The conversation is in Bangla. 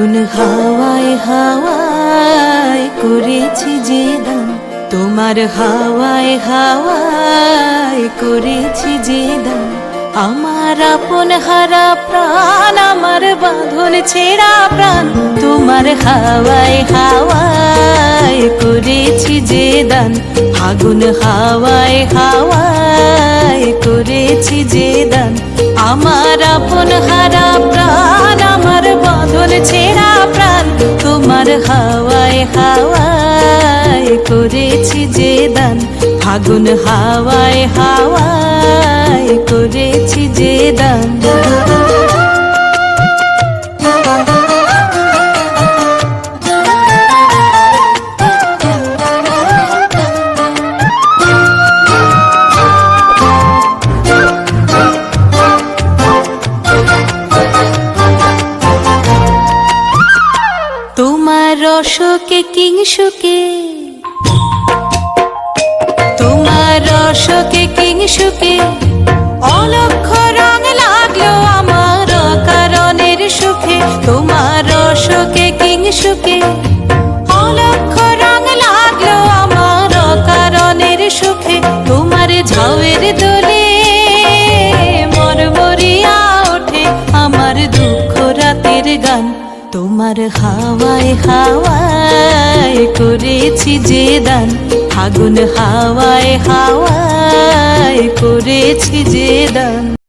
ফাগুন হাওয়ায় হাওয়ায় করেছি যে দান, তোমার হাওয়ায় হাওয়ায় করেছি যে দান। আমার আপন হারা প্রাণ, আমার বাঁধন ছেঁড়া প্রাণ, তোমার হাওয়ায় হাওয়ায় করেছি যে দান। ফাগুন হাওয়ায় হাওয়ায় করেছি যে দান। আমার আপন হারা প্রাণ, আমার বাঁধন ছেঁড়া প্রাণ, তোমার হাওয়ায় হাওয়ায় করেছি যে দান। ফাগুন হাওয়ায় হাওয়ায় করেছি যে দান। তোমার রসকে কিংসুকে, তোমার রসকে কিংসুকে অলক্ষ রং লাগলো আমার কারণের সুখে। তোমার রসকে কিংসুকে অলক্ষ রং লাগলো আমার কারণের সুখে। তোমার ঝাউয়ের দোলে মরমরিয়া ওঠে আমার দুঃখ রাতের গান। তোমার হাওয়ায় হাওয়ায় করেছি যে দান। ফাগুন হাওয়ায় হাওয়ায় করেছি যে দান।